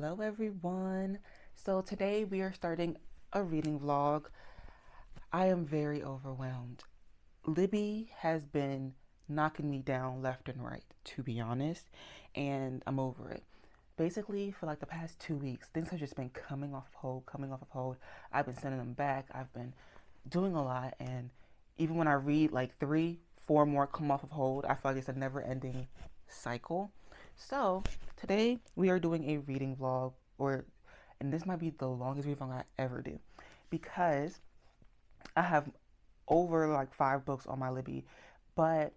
Hello everyone. So today we are starting a reading vlog. I am very overwhelmed. Libby has been knocking me down left and right, to be honest, and I'm over it. Basically, for like the past 2 weeks, things have just been coming off of hold, coming off of hold. I've been sending them back. I've been doing a lot, and even when I read like three, four more come off of hold, I feel like it's a never-ending cycle. So today we are doing a reading vlog, and this might be the longest reading vlog I ever do, because I have over like 5 books on my Libby, but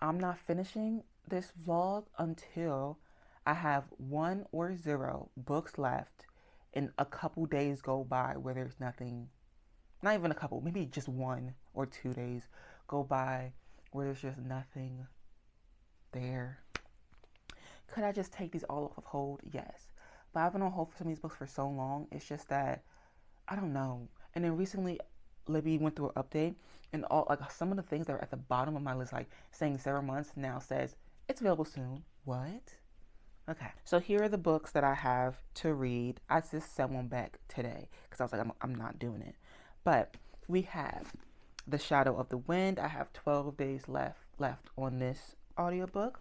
I'm not finishing this vlog until I have 1 or 0 books left and a couple days go by where there's nothing, not even a couple, maybe just 1 or 2 days go by where there's just nothing there. Could I just take these all off of hold? Yes. But I've been on hold for some of these books for so long. It's just that, I don't know. And then recently, Libby went through an update, and all like some of the things that were at the bottom of my list, like saying several months, now says it's available soon. What? Okay. So here are the books that I have to read. I just sent one back today because I was like, I'm not doing it. But we have The Shadow of the Wind. I have 12 days left on this audiobook.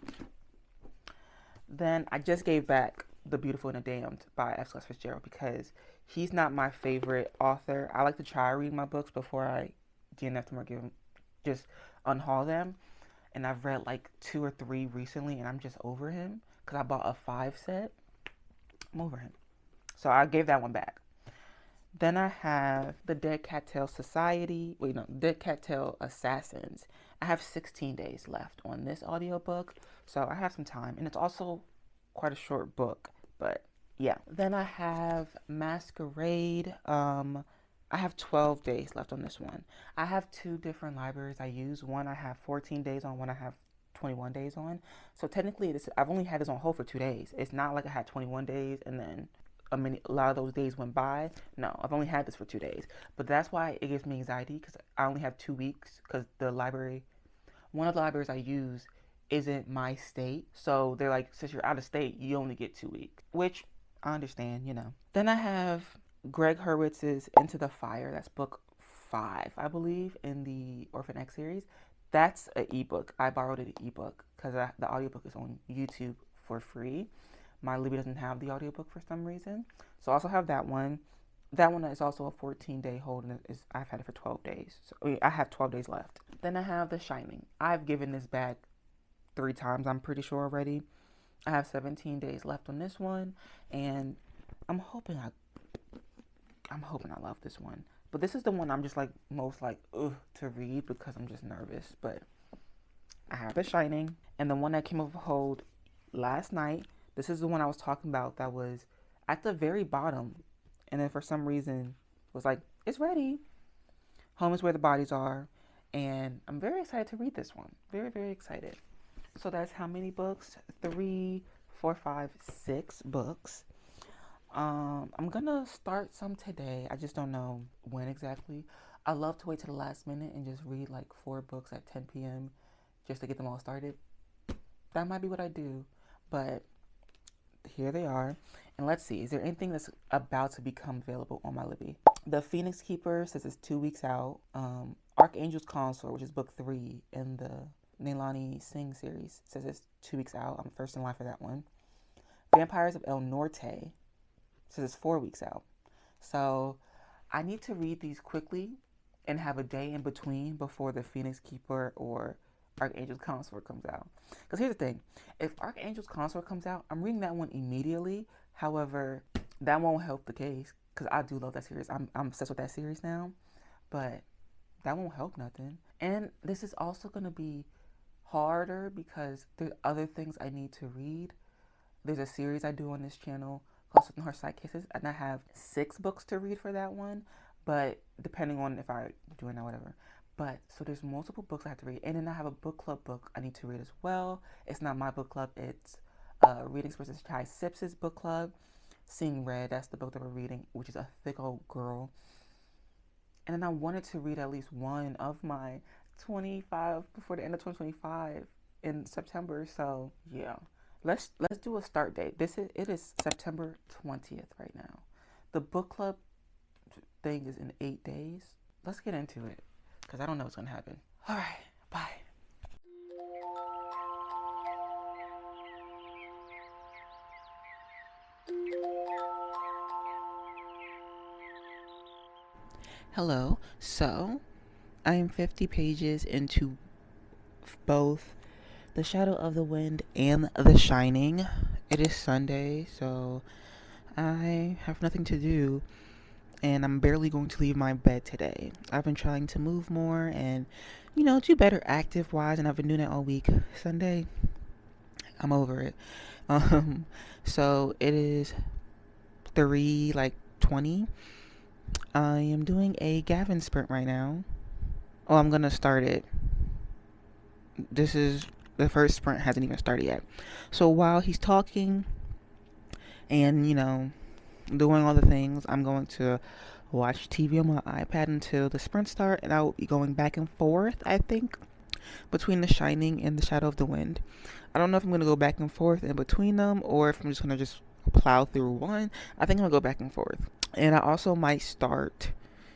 Then I just gave back The Beautiful and the Damned by F. Scott Fitzgerald because he's not my favorite author. I like to try to read my books before I get enough to just unhaul them. And I've read like 2 or 3 recently, and I'm just over him because I bought a 5 set. I'm over him. So I gave that one back. Then I have The Dead Cattail Society. Dead Cattail Assassins. I have 16 days left on this audiobook, so I have some time. And it's also quite a short book, but yeah. Then I have Masquerade. I have 12 days left on this one. I have 2 different libraries I use. One I have 14 days on, one I have 21 days on. So technically, I've only had this on hold for 2 days. It's not like I had 21 days and then a lot of those days went by. No, I've only had this for 2 days. But that's why it gives me anxiety, because I only have 2 weeks, because one of the libraries I use isn't my state. So they're like, since you're out of state, you only get 2 weeks, which I understand. Then I have Greg Hurwitz's Into the Fire. That's book 5, I believe, in the Orphan X series. That's an ebook. I borrowed an ebook because the audiobook is on YouTube for free. My Libby doesn't have the audiobook for some reason. So I also have that one. That one is also a 14-day hold, and I've had it for 12 days. So I have 12 days left. Then I have The Shining. I've given this back 3 times, I'm pretty sure already. I have 17 days left on this one, and I'm hoping I love this one. But this is the one I'm just like most like to read because I'm just nervous. But I have The Shining, and the one that came off hold last night. This is the one I was talking about that was at the very bottom, and then for some reason was like, it's ready. Home is Where the Bodies Are, and I'm very excited to read this one. Very, very excited. So that's how many books? 3, 4, 5, 6 books. I'm gonna start some today. I just don't know when exactly. I love to wait till the last minute and just read like 4 books at 10 p.m. just to get them all started. That might be what I do, but here they are. And let's see, is there anything that's about to become available on my Libby? The Phoenix Keeper says it's 2 weeks out. Archangel's Consort, which is book 3 in the Neilani Singh series, says it's 2 weeks out. I'm first in line for that one. Vampires of El Norte says it's 4 weeks out. So I need to read these quickly and have a day in between before the Phoenix Keeper or Archangel's Consort comes out. Because here's the thing. If Archangel's Consort comes out, I'm reading that one immediately. However, that won't help the case because I do love that series. I'm obsessed with that series now. But that won't help nothing. And this is also going to be harder because there's other things I need to read. There's a series I do on this channel called Something Her Side Kisses, and I have 6 books to read for that one. But depending on if I do it or whatever. But so there's multiple books I have to read, and then I have a book club book I need to read as well. It's not my book club, it's Readings versus Chai Sips' book club. Seeing Red, that's the book that we're reading, which is a thick old girl. And then I wanted to read at least one of my 25 before the end of 2025 in September. So yeah, Let's do a start date. It is September 20th right now. The book club thing is in 8 days. Let's get into it because I don't know what's gonna happen. All right, bye. Hello. So I am 50 pages into both The Shadow of the Wind and The Shining. It is Sunday, so I have nothing to do, and I'm barely going to leave my bed today. I've been trying to move more and, do better active wise, and I've been doing it all week. Sunday, I'm over it. Um, so it is 3:20. I am doing a Gavin sprint right now. Oh, I'm gonna start it. This is the first sprint hasn't even started yet. So while he's talking and doing all the things, I'm going to watch TV on my iPad until the sprint start, and I will be going back and forth, I think, between The Shining and The Shadow of the Wind. I don't know if I'm going to go back and forth in between them or if I'm just going to just plow through one. I think I'm going to go back and forth. And I also might start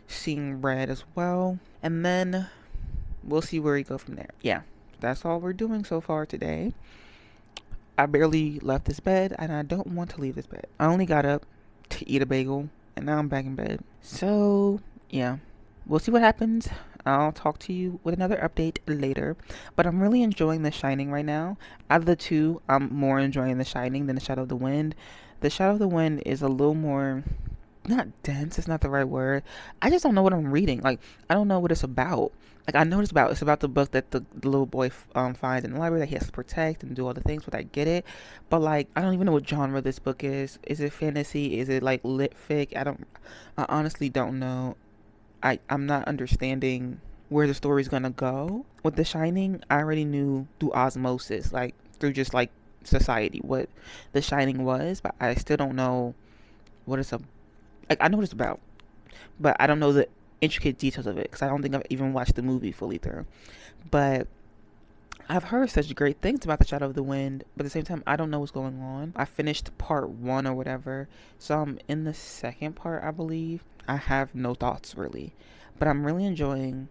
Seeing Red as well. And then we'll see where we go from there. Yeah, that's all we're doing so far today. I barely left this bed, and I don't want to leave this bed. I only got up to eat a bagel, and now I'm back in bed. So, yeah, we'll see what happens. I'll talk to you with another update later. But I'm really enjoying The Shining right now. Out of the two, I'm more enjoying The Shining than The Shadow of the Wind. The Shadow of the Wind is a little more, not dense, it's not the right word. I just don't know what I'm reading. Like, I don't know what it's about. Like, I know what it's about the book that the little boy finds in the library that he has to protect and do all the things, but I get it. But, like, I don't even know what genre this book is. Is it fantasy? Is it, like, lit fic? I honestly don't know. I'm not understanding where the story's gonna go. With The Shining, I already knew through osmosis, like, through just, like, society, what The Shining was, but I still don't know what it's about. Like, I know what it's about, but I don't know the intricate details of it because I don't think I've even watched the movie fully through. But I've heard such great things about The Shadow of the Wind, but at the same time, I don't know what's going on. I finished part one or whatever, so I'm in the second part, I believe. I have no thoughts really, but I'm really enjoying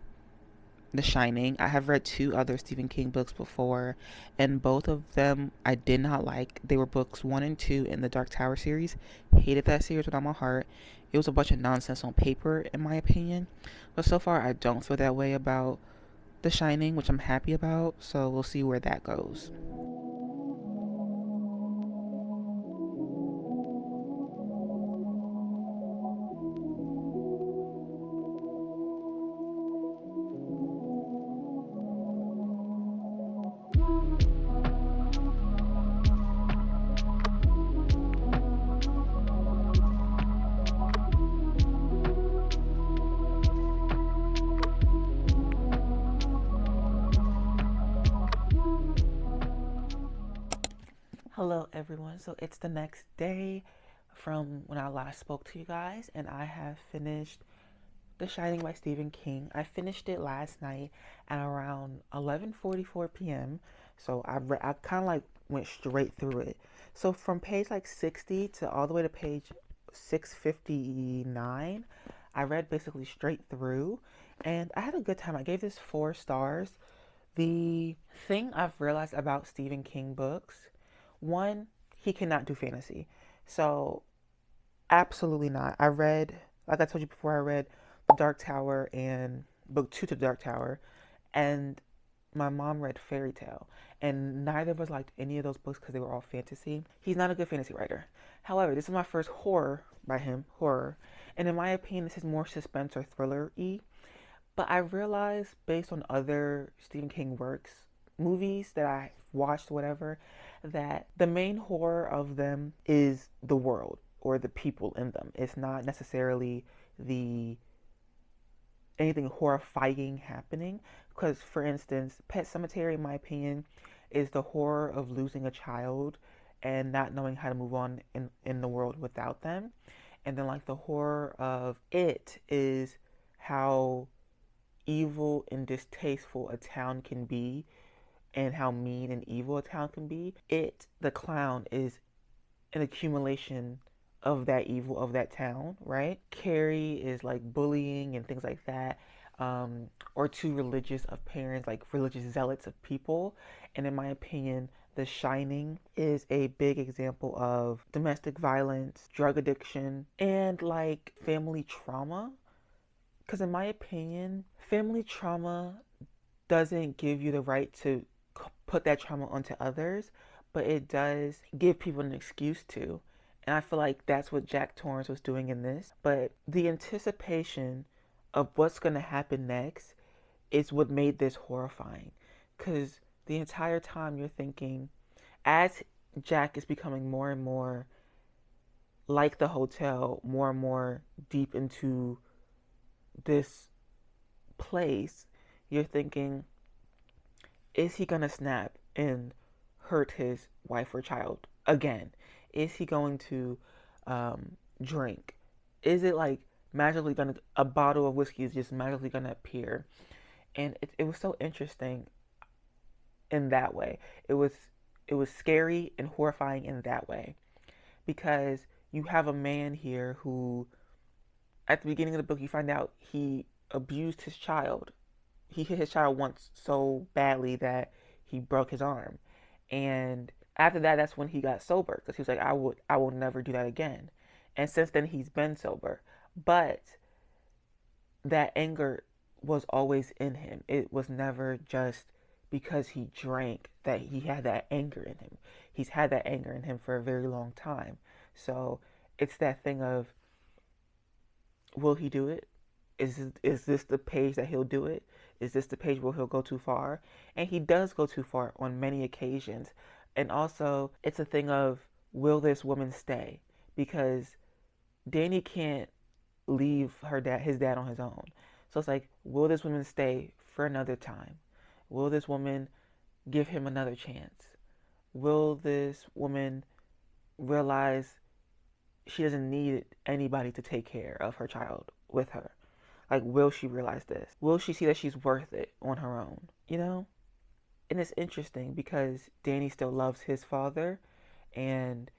The Shining. I have read two other Stephen King books before, and both of them I did not like. They were books one and two in the Dark Tower series. Hated that series with all my heart. It was a bunch of nonsense on paper, in my opinion. But so far, I don't feel that way about The Shining, which I'm happy about. So we'll see where that goes. Hello, everyone. So it's the next day from when I last spoke to you guys, and I have finished The Shining by Stephen King. I finished it last night at around 11:44 p.m. So I kind of like went straight through it. So from page like 60 to all the way to page 659, I read basically straight through, and I had a good time. I gave this 4 stars. The thing I've realized about Stephen King books, one, he cannot do fantasy. So, absolutely not. Like I told you before, I read The Dark Tower and book two to The Dark Tower, and my mom read Fairy Tale, and neither of us liked any of those books because they were all fantasy. He's not a good fantasy writer. However, this is my first horror by him, horror, and in my opinion, this is more suspense or thriller-y. But I realized based on other Stephen King works, movies that I watched, whatever, that the main horror of them is the world or the people in them. It's not necessarily the anything horrifying happening. Because, for instance, Pet Cemetery, in my opinion, is the horror of losing a child and not knowing how to move on in the world without them. And then, like, the horror of it is how evil and distasteful a town can be and how mean and evil a town can be. The clown, is an accumulation of that evil of that town, right? Carrie is like bullying and things like that, or too religious of parents, like religious zealots of people. And in my opinion, The Shining is a big example of domestic violence, drug addiction, and like family trauma. Because in my opinion, family trauma doesn't give you the right to put that trauma onto others, but it does give people an excuse to. And I feel like that's what Jack Torrance was doing in this. But the anticipation of what's going to happen next is what made this horrifying. Because the entire time you're thinking, as Jack is becoming more and more like the hotel, more and more deep into this place, you're thinking, is he gonna snap and hurt his wife or child again? Is he going to drink? Is it like magically gonna, a bottle of whiskey is just magically gonna appear? And it was so interesting in that way. It was scary and horrifying in that way, because you have a man here who, at the beginning of the book, you find out he abused his child. He hit his child once so badly that he broke his arm. And after that, that's when he got sober, because he was like, I will never do that again. And since then, he's been sober. But that anger was always in him. It was never just because he drank that he had that anger in him. He's had that anger in him for a very long time. So it's that thing of, will he do it? Is this the page that he'll do it? Is this the page where he'll go too far? And he does go too far on many occasions. And also, it's a thing of, will this woman stay? Because Danny can't leave his dad on his own. So it's like, will this woman stay for another time? Will this woman give him another chance? Will this woman realize she doesn't need anybody to take care of her child with her? Like, will she realize this? Will she see that she's worth it on her own? You know? And it's interesting because Danny still loves his father, and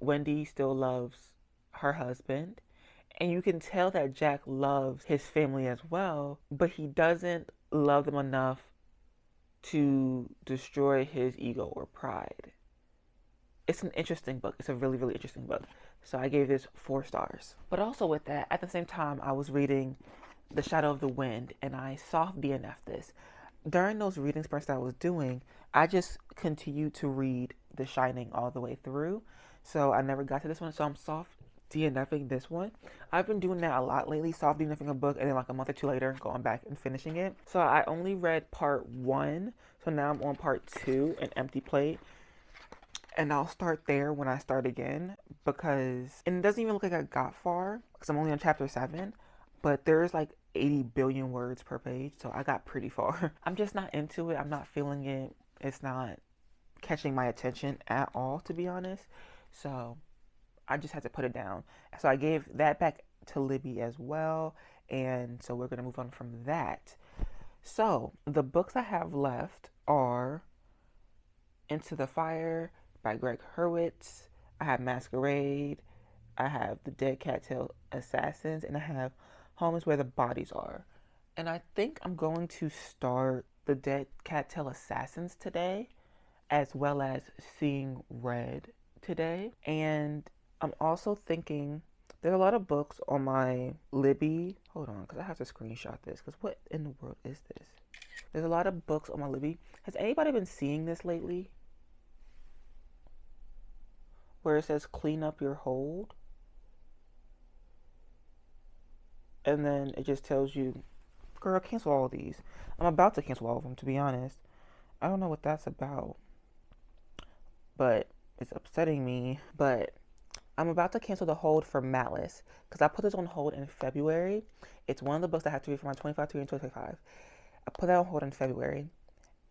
Wendy, still loves her husband. And you can tell that Jack loves his family as well, but he doesn't love them enough to destroy his ego or pride. It's an interesting book. It's a really, really interesting book. So I gave this 4 stars. But also with that, at the same time, I was reading The Shadow of the Wind, and I soft DNF'd this. During those reading spurts that I was doing, I just continued to read The Shining all the way through. So I never got to this one, so I'm soft DNFing this one. I've been doing that a lot lately, soft DNFing a book, and then like a month or 2 later, going back and finishing it. So I only read part 1, so now I'm on part 2, An Empty Plate. And I'll start there when I start again, because, and it doesn't even look like I got far, because I'm only on chapter 7, but there's like 80 billion words per page, so I got pretty far. I'm just not into it. I'm not feeling it. It's not catching my attention at all, to be honest. So I just had to put it down. So I gave that back to Libby as well, and so we're going to move on from that. So the books I have left are Into the Fire by Greg Hurwitz. I have Masquerade. I have The Dead Cattail Assassins, and I have Home is Where the Bodies Are. And I think I'm going to start The Dead Cattail Assassins today, as well as Seeing Red today. And I'm also thinking, there's a lot of books on my Libby. Hold on, because I have to screenshot this, because what in the world is this? There's a lot of books on my Libby. Has anybody been seeing this lately? Where it says clean up your hold, and then it just tells you, girl, cancel all of these. I'm about to cancel all of them, to be honest. I don't know what that's about, but it's upsetting me. But I'm about to cancel the hold for Malice, because I put this on hold in February. It's one of the books I have to read for my 25 to read in 2025. I put that on hold in February,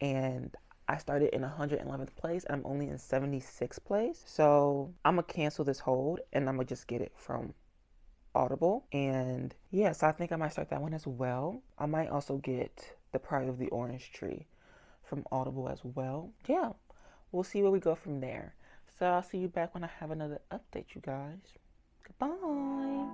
and I started in 111th place, and I'm only in 76th place. So I'm going to cancel this hold, and I'm going to just get it from Audible. And yes, I think I might start that one as well. I might also get The Pride of the Orange Tree from Audible as well. Yeah, we'll see where we go from there. So I'll see you back when I have another update, you guys. Goodbye.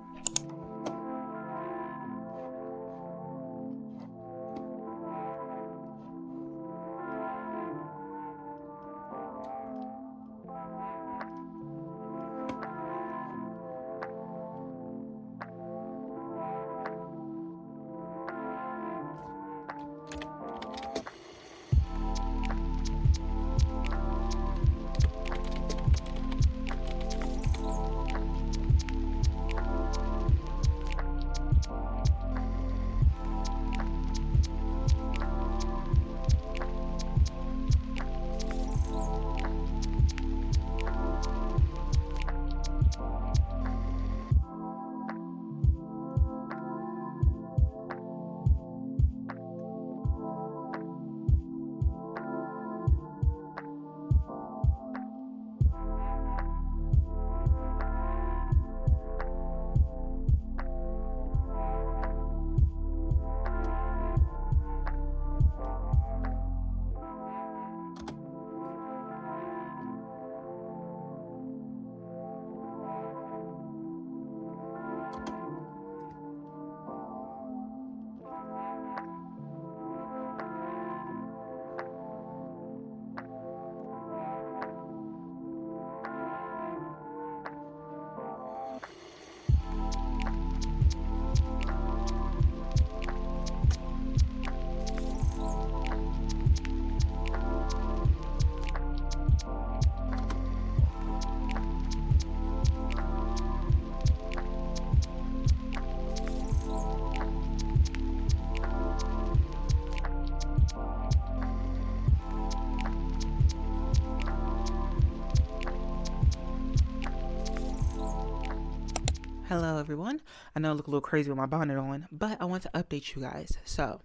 Hello everyone. I know I look a little crazy with my bonnet on, but I want to update you guys. So,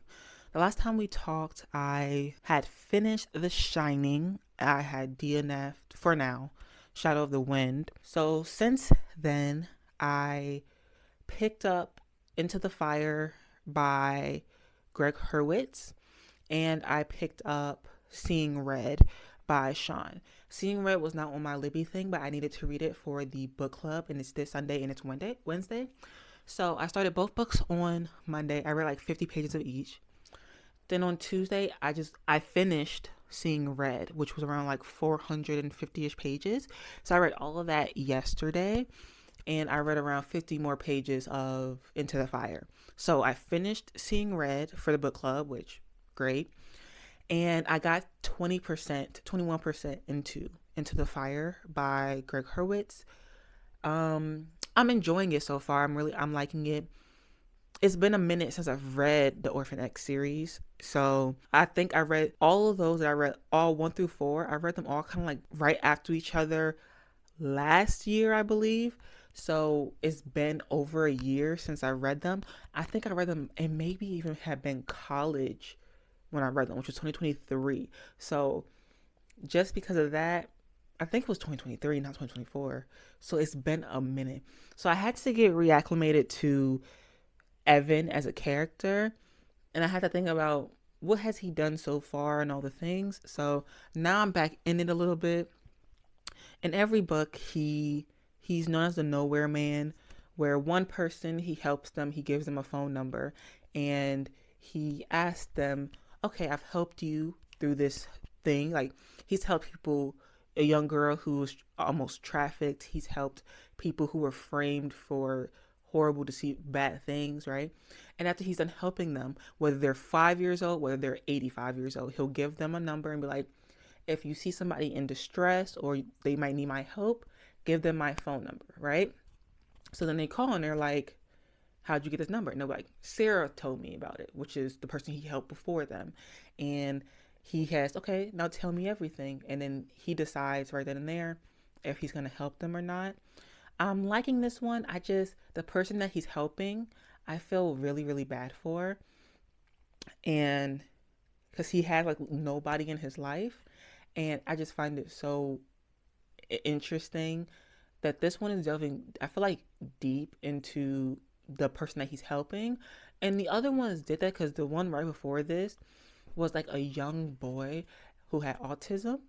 the last time we talked, I had finished The Shining. I had DNF'd for now, Shadow of the Wind. So, since then, I picked up Into the Fire by Greg Hurwitz, and I picked up Seeing Red by Sean. Seeing Red was not on my Libby thing, but I needed to read it for the book club, and it's this Sunday and it's Wednesday. So I started both books on Monday. I read like 50 pages of each. Then on Tuesday, I finished Seeing Red, which was around like 450-ish pages. So I read all of that yesterday, and I read around 50 more pages of Into the Fire. So I finished Seeing Red for the book club, which great. And I got 21% into the Fire by Greg Hurwitz. I'm enjoying it so far. I'm liking it. It's been a minute since I've read the Orphan X series. So I think I read all of those that I read, all 1 through 4. I read them all kind of like right after each other last year, I believe. So it's been over a year since I read them. I think I read them, and maybe even had been college when I read them, which was 2023. So just because of that, I think it was 2023, not 2024. So it's been a minute. So I had to get reacclimated to Evan as a character, and I had to think about what has he done so far and all the things. So now I'm back in it a little bit. In every book, he's known as the Nowhere Man, where one person, he helps them, he gives them a phone number, and he asks them, okay, I've helped you through this thing. Like, he's helped people, a young girl who was almost trafficked. He's helped people who were framed for horrible, bad things, right? And after he's done helping them, whether they're 5 years old, whether they're 85 years old, he'll give them a number and be like, if you see somebody in distress or they might need my help, give them my phone number, right? So then they call and they're like, how'd you get this number? And they're like, Sarah told me about it, which is the person he helped before them. And he has, okay, now tell me everything. And then he decides right then and there if he's going to help them or not. I'm liking this one. The person that he's helping, I feel really, really bad for. And because he has like nobody in his life. And I just find it so interesting that this one is delving, I feel like, deep into the person that he's helping. And the other ones did that because the one right before this, was like a young boy who had autism,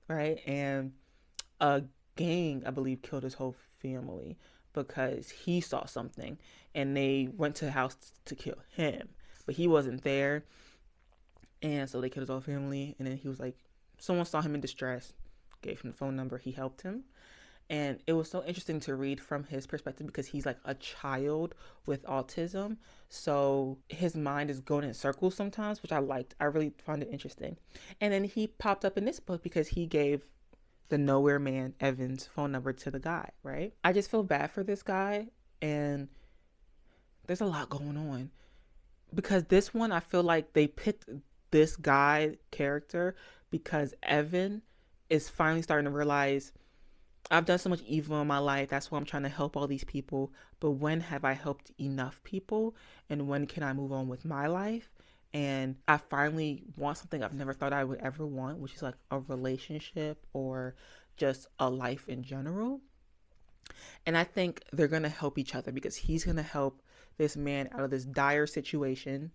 right? And a gang, I believe, killed his whole family because he saw something and they went to the house to kill him, but he wasn't there. And so they killed his whole family. And then he was like, someone saw him in distress, gave him the phone number, he helped him. And it was so interesting to read from his perspective because he's like a child with autism. So his mind is going in circles sometimes, which I liked. I really found it interesting. And then he popped up in this book because he gave the nowhere man Evan's phone number to the guy, right? I just feel bad for this guy, and there's a lot going on because this one I feel like they picked this guy character because Evan is finally starting to realize I've done so much evil in my life. That's why I'm trying to help all these people. But when have I helped enough people? And when can I move on with my life? And I finally want something I've never thought I would ever want, which is like a relationship or just a life in general. And I think they're going to help each other because he's going to help this man out of this dire situation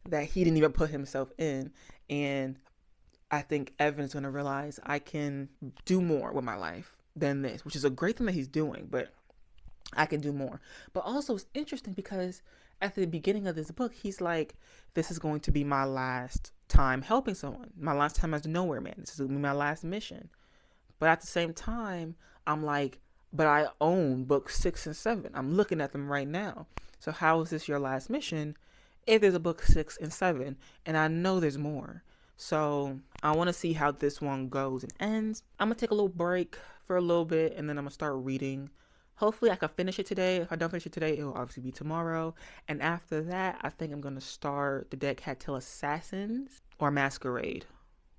that he didn't even put himself in. And I think Evan's going to realize I can do more with my life than this, which is a great thing that he's doing, but I can do more. But also it's interesting because at the beginning of this book, he's like, this is going to be my last time helping someone, my last time as a nowhere man. This is going to be my last mission. But at the same time, I'm like, but I own books 6 and 7. I'm looking at them right now. So how is this your last mission if there's a book 6 and 7? And I know there's more. So I want to see how this one goes and ends. I'm going to take a little break for a little bit, and then I'm going to start reading. Hopefully I can finish it today. If I don't finish it today, it will obviously be tomorrow. And after that, I think I'm going to start The Dead Cattail Assassins or Masquerade.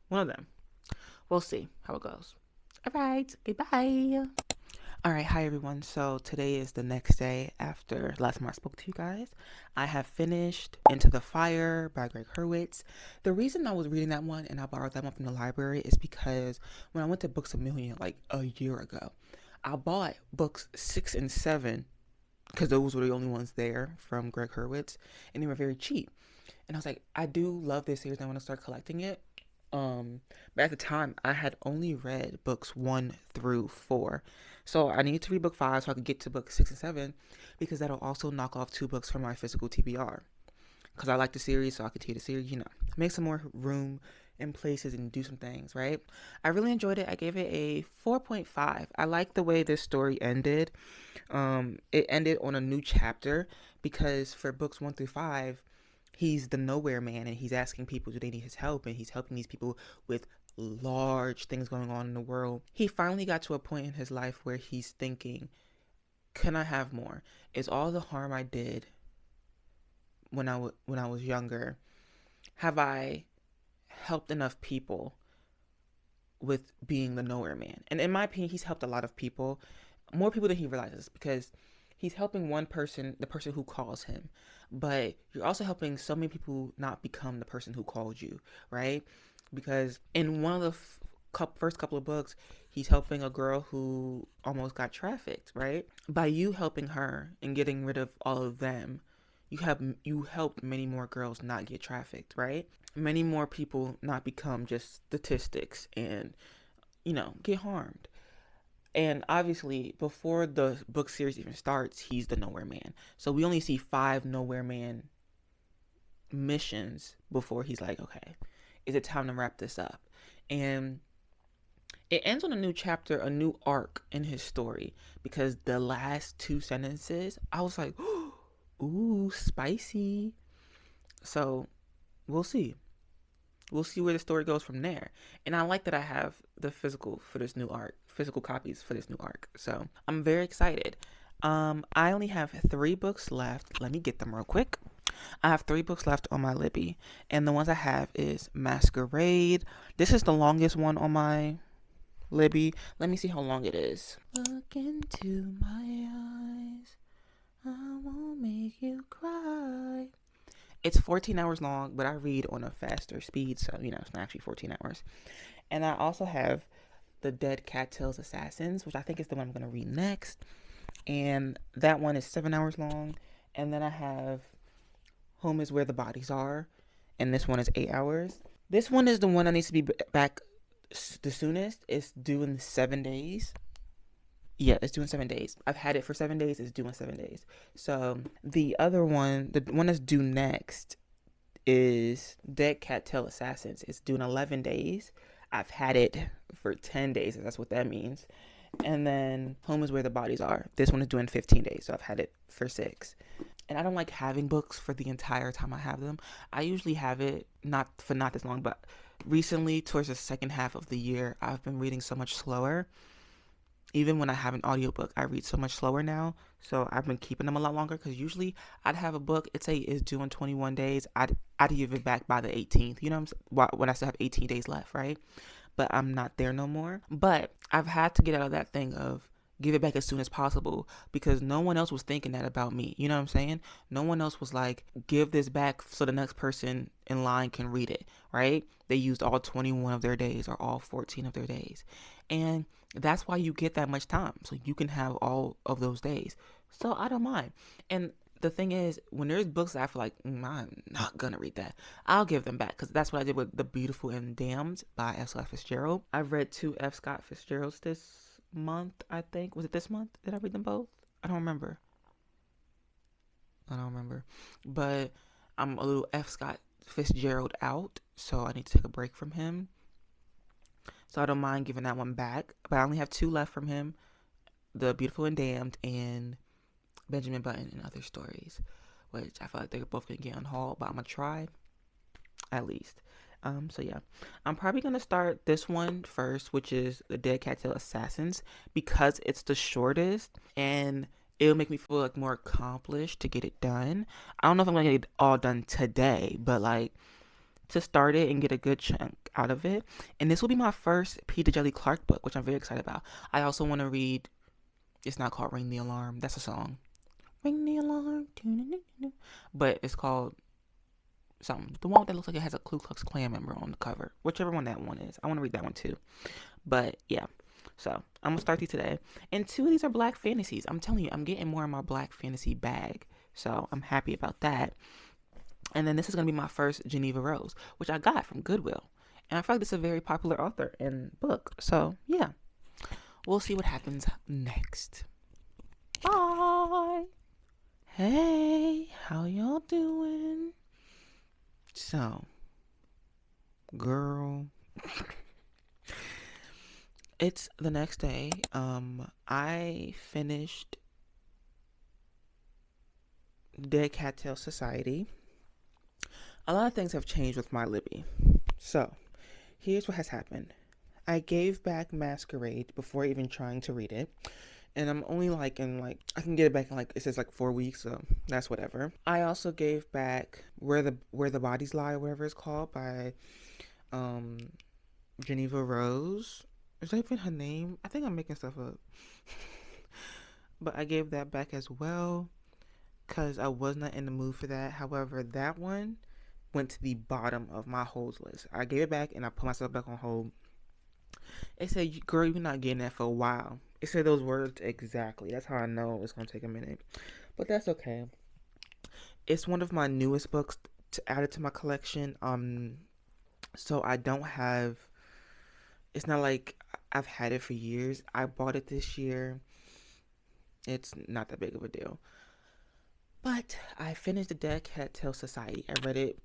One of them. We'll see how it goes. All right. Goodbye. All right. Hi, everyone. So today is the next day after last time I spoke to you guys. I have finished Into the Fire by Greg Hurwitz. The reason I was reading that one and I borrowed that one from the library is because when I went to Books A Million like a year ago, I bought books 6 and 7 because those were the only ones there from Greg Hurwitz, and they were very cheap. And I was like, I do love this series. I want to start collecting it. But at the time, I had only read books 1 through 4. So I needed to read book 5 so I could get to book 6 and 7 because that'll also knock off 2 books from my physical TBR. Because I like the series, so I could take the series, make some more room in places and do some things, right? I really enjoyed it. I gave it a 4.5. I like the way this story ended. It ended on a new chapter because for books 1 through 5, he's the nowhere man and he's asking people, do they need his help? And he's helping these people with large things going on in the world. He finally got to a point in his life where he's thinking, can I have more? Is all the harm I did when I was younger, have I helped enough people with being the nowhere man? And in my opinion, he's helped a lot of people, more people than he realizes, because he's helping one person, the person who calls him, but you're also helping so many people not become the person who called you, right? Because in one of the first couple of books, he's helping a girl who almost got trafficked, right? By you helping her and getting rid of all of them, you helped many more girls not get trafficked, right? Many more people not become just statistics and, get harmed. And obviously, before the book series even starts, he's the nowhere man. So we only see 5 nowhere man missions before he's like, okay, is it time to wrap this up? And it ends on a new chapter, a new arc in his story, because the last 2 sentences, I was like, ooh, spicy. So we'll see. We'll see where the story goes from there. And I like that I have the physical copies for this new arc. So I'm very excited. I only have 3 books left. Let me get them real quick. I have 3 books left on my Libby. And the ones I have is Masquerade. This is the longest one on my Libby. Let me see how long it is. Look into my eyes. I won't make you cry. It's 14 hours long, but I read on a faster speed, so, it's not actually 14 hours. And I also have The Dead Cattail Assassins, which I think is the one I'm going to read next. And that one is 7 hours long. And then I have Home is Where the Bodies Are, and this one is 8 hours. This one is the one that needs to be back the soonest. It's due in 7 days. Yeah, it's due in 7 days. I've had it for 7 days. It's due in 7 days. So the other one, the one that's due next, is Dead Cattail Assassins. It's due in 11 days. I've had it for 10 days. That's what that means. And then Home is Where the Bodies Are. This one is due in 15 days. So I've had it for 6. And I don't like having books for the entire time I have them. I usually have it not this long, but recently towards the second half of the year, I've been reading so much slower. Even when I have an audiobook, I read so much slower now. So I've been keeping them a lot longer because usually I'd have a book, it's say it's due in 21 days. I'd give it back by the 18th. You know what I'm saying? When I still have 18 days left, right? But I'm not there no more. But I've had to get out of that thing of give it back as soon as possible because no one else was thinking that about me. You know what I'm saying? No one else was like, give this back so the next person in line can read it, right? They used all 21 of their days or all 14 of their days. And that's why you get that much time. So you can have all of those days. So I don't mind. And the thing is, when there's books that I feel like, I'm not going to read that, I'll give them back. Because that's what I did with The Beautiful and Damned by F. Scott Fitzgerald. I've read 2 F. Scott Fitzgeralds this month, I think. Was it this month? Did I read them both? I don't remember. But I'm a little F. Scott Fitzgerald out. So I need to take a break from him. So I don't mind giving that one back. But I only have 2 left from him. The Beautiful and Damned and Benjamin Button and Other Stories, which I feel like they're both going to get unhauled, but I'm going to try at least. So yeah, I'm probably going to start this one first, which is The Dead Cattail Assassins, because it's the shortest and it'll make me feel like more accomplished to get it done. I don't know if I'm going to get it all done today, but like to start it and get a good chunk out of it. And this will be my first Peter Jelly Clark book, which I'm very excited about. I also want to read, it's not called Ring the Alarm, that's a song. Ring the alarm, but it's called something. The one that looks like it has a Ku Klux Klan member on the cover. Whichever one that one is. I want to read that one too. But yeah. So I'm going to start these today. And 2 of these are black fantasies. I'm telling you, I'm getting more in my black fantasy bag. So I'm happy about that. And then this is going to be my first Geneva Rose, which I got from Goodwill. And I feel like this is a very popular author and book. So yeah. We'll see what happens next. Bye. Hey, how y'all doing? So, girl, it's the next day. I finished Dead Cattail Society. A lot of things have changed with my Libby. So, here's what has happened. I gave back Masquerade before even trying to read it. And I'm only I can get it back in it says 4 weeks, so that's whatever. I also gave back Where the Bodies Lie, or whatever it's called, by Geneva Rose. Is that even her name? I think I'm making stuff up. But I gave that back as well because I was not in the mood for that. However, that one went to the bottom of my holds list. I gave it back and I put myself back on hold. It said, girl, you're not getting that for a while. It said those words exactly. That's how I know it's going to take a minute. But that's okay. It's one of my newest books to add it to my collection. So I don't have... It's not like I've had it for years. I bought it this year. It's not that big of a deal. But I finished The Dead Cattail Society. I read it...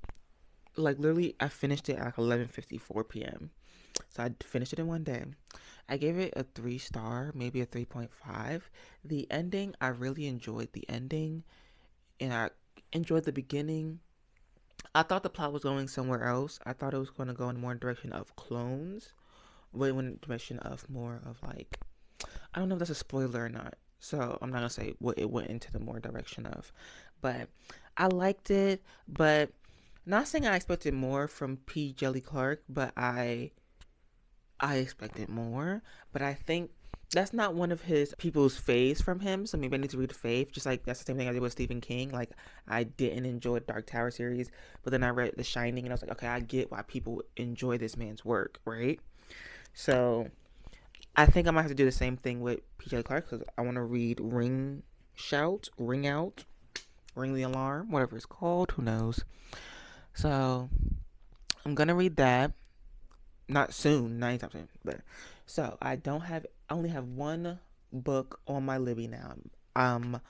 literally, I finished it at 11:54 p.m. So I finished it in one day. I gave it a 3-star, maybe a 3.5. The ending, I really enjoyed the ending. And I enjoyed the beginning. I thought the plot was going somewhere else. I thought it was going to go in more direction of clones. But it went in the direction of more of I don't know if that's a spoiler or not. So I'm not going to say what it went into the more direction of. But I liked it. But not saying I expected more from P. Jelly Clark, but I expected more, but I think that's not one of his people's faves from him, so maybe I need to read a fave, just that's the same thing I did with Stephen King. I didn't enjoy Dark Tower series, but then I read The Shining, and I was like, okay, I get why people enjoy this man's work, right? So, I think I might have to do the same thing with P.J. Clark, because I want to read Ring Out, Ring the Alarm, whatever it's called, who knows. So, I'm gonna read that. Not soon, not anytime soon. But so I only have one book on my Libby now. Um,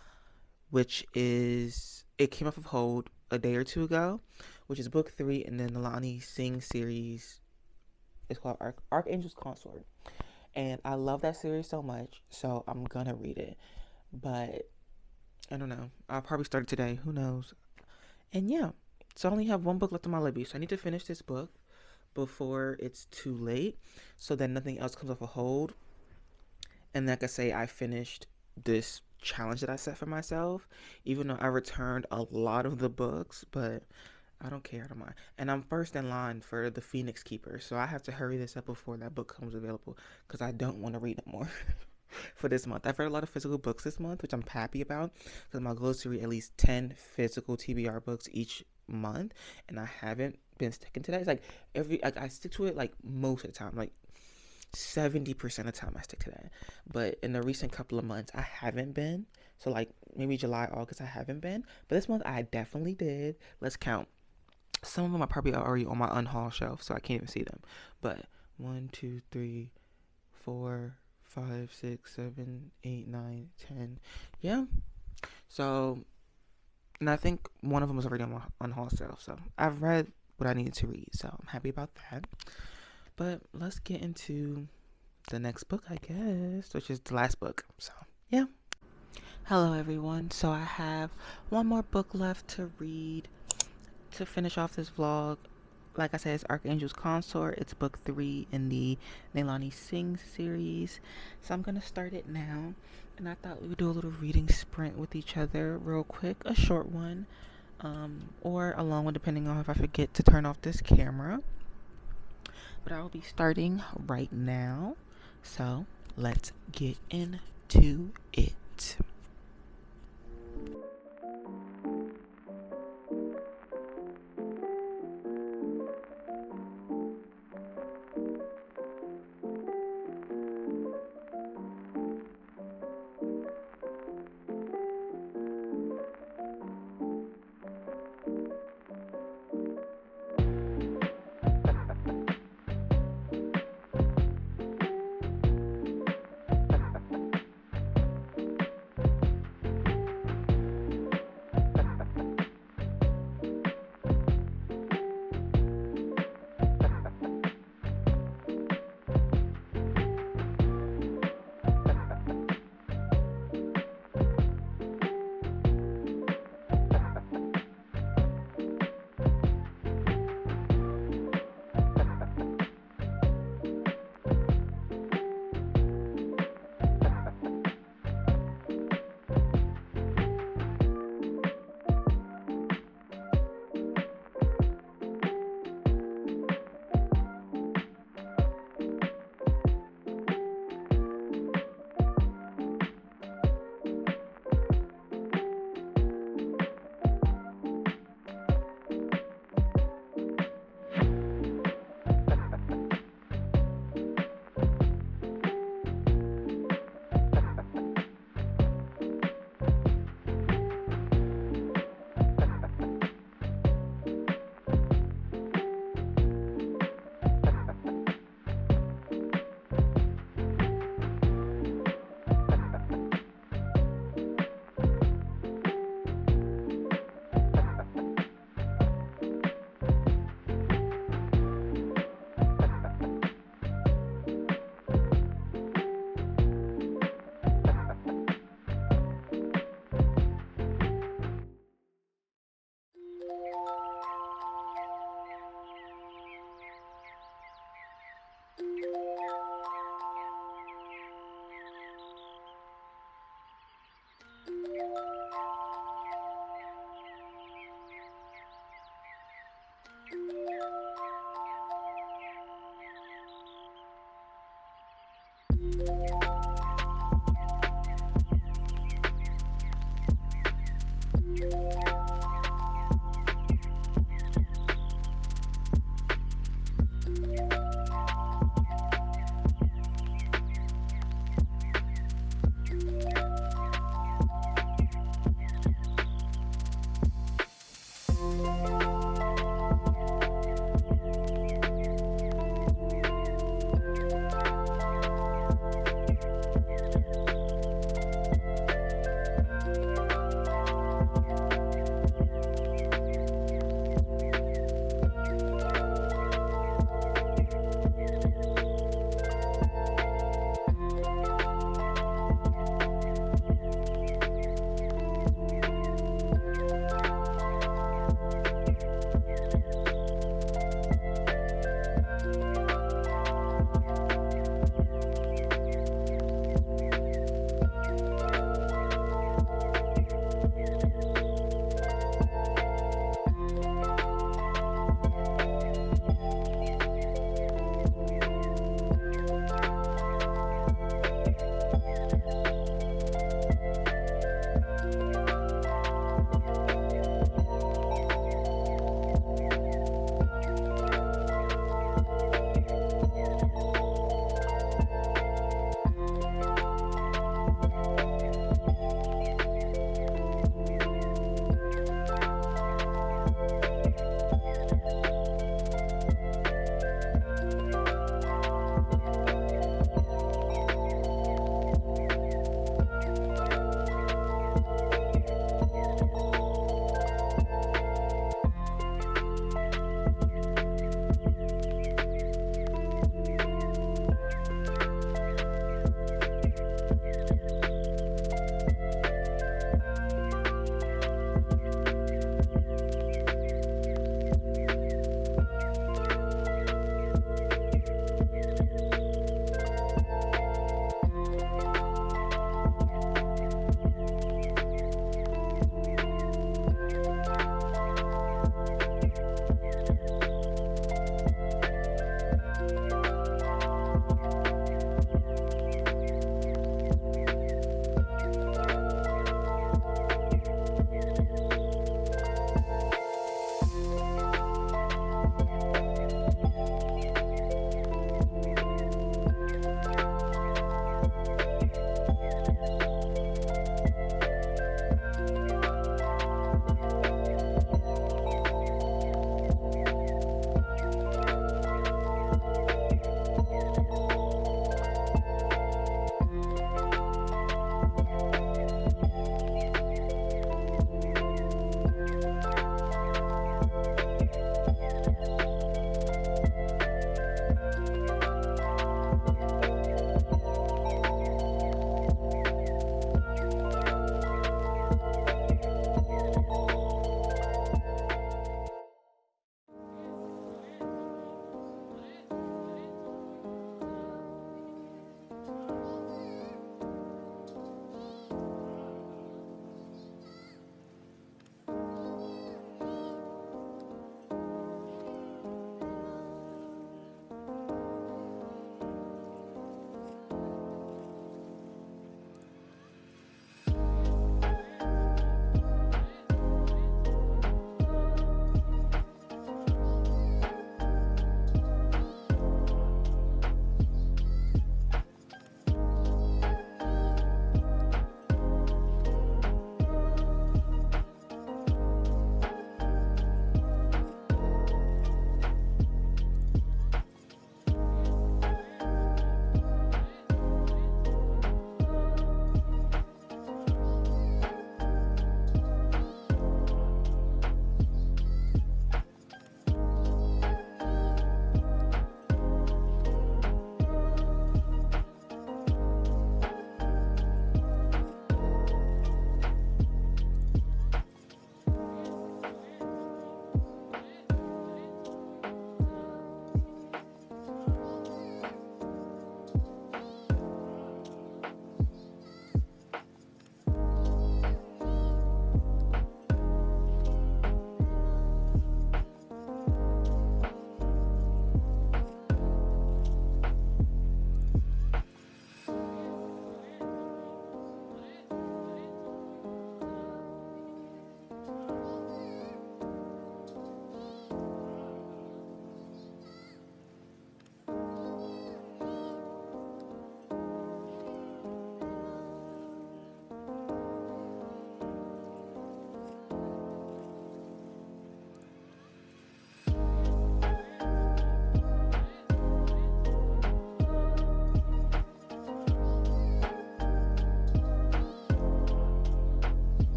which is it came off of hold a day or two ago, which is book 3 in the Nalani Singh series. It's called Archangel's Consort, and I love that series so much, so I'm gonna read it. But I don't know. I'll probably start it today. Who knows? And yeah, so I only have one book left on my Libby, so I need to finish this book before it's too late, so that nothing else comes off a hold. And like I say, I finished this challenge that I set for myself, even though I returned a lot of the books, but I don't care. I don't mind. And I'm first in line for the Phoenix Keeper, so I have to hurry this up before that book comes available because I don't want to read it more for this month. I've read a lot of physical books this month, which I'm happy about because my goal is to read at least 10 physical TBR books each month, and I haven't been sticking to that. It's like I stick to it like most of the time, like 70% of the time I stick to that. But in the recent couple of months, I haven't been. So like maybe July, August, I haven't been. But this month I definitely did. Let's count. Some of them are probably already on my unhaul shelf, so I can't even see them. But 1, 2, 3, 4, 5, 6, 7, 8, 9, 10. Yeah. So, and I think one of them was already on my unhaul shelf. So I've read what I needed to read. So I'm happy about that. But let's get into the next book, I guess, which is the last book. So, yeah. Hello, everyone. So I have one more book left to read to finish off this vlog. Like I said, it's Archangel's Consort. It's book 3 in the Nailani Singh series. So I'm going to start it now. And I thought we would do a little reading sprint with each other real quick. A short one. Or a long one, depending on if I forget to turn off this camera. But I will be starting right now. So let's get into it.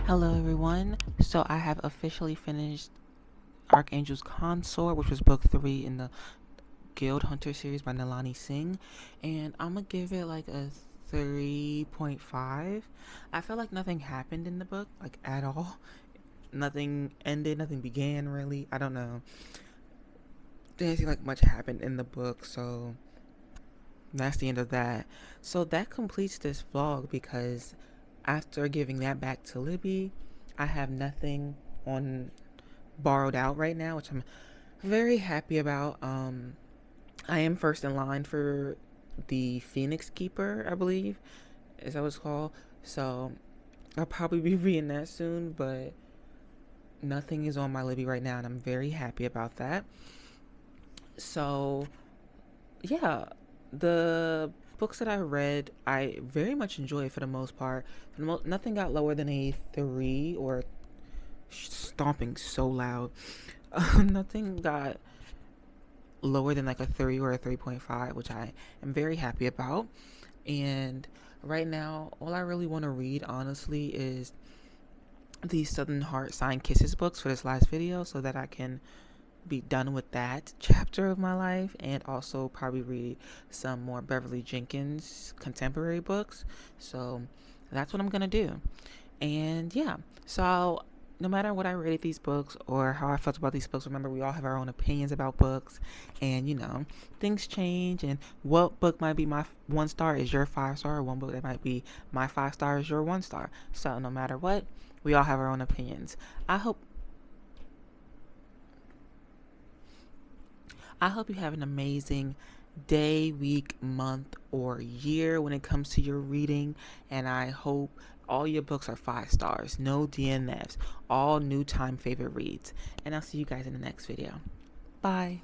Hello, everyone. So I have officially finished Archangel's Consort, which was book 3 in the Guild Hunter series by Nalani Singh, and I'm gonna give it like a 3.5. I feel like nothing happened in the book, like at all. Nothing ended, nothing began really. I don't know. Didn't seem like much happened in the book, so that's the end of that. So that completes this vlog because after giving that back to Libby, I have nothing on borrowed out right now, which I'm very happy about. I am first in line for the Phoenix Keeper, I believe, is that what it's called. So I'll probably be reading that soon, but nothing is on my Libby right now, and I'm very happy about that. So yeah, the books that I read, I very much enjoyed for the most part. Nothing got lower than a 3 or stomping so loud. Nothing got lower than like a 3 or a 3.5, which I am very happy about. And right now, all I really want to read, honestly, is the Southern Heart Signed Kisses books for this last video so that I can be done with that chapter of my life, and also probably read some more Beverly Jenkins contemporary books. So that's what I'm gonna do. And yeah, so no matter what I rated these books or how I felt about these books, remember we all have our own opinions about books, and things change. And what book might be my 1 star is your 5 star, or one book that might be my 5 star is your 1 star. So no matter what, we all have our own opinions. I hope you have an amazing day, week, month, or year when it comes to your reading. And I hope all your books are 5 stars, no DNFs, all new time favorite reads. And I'll see you guys in the next video. Bye.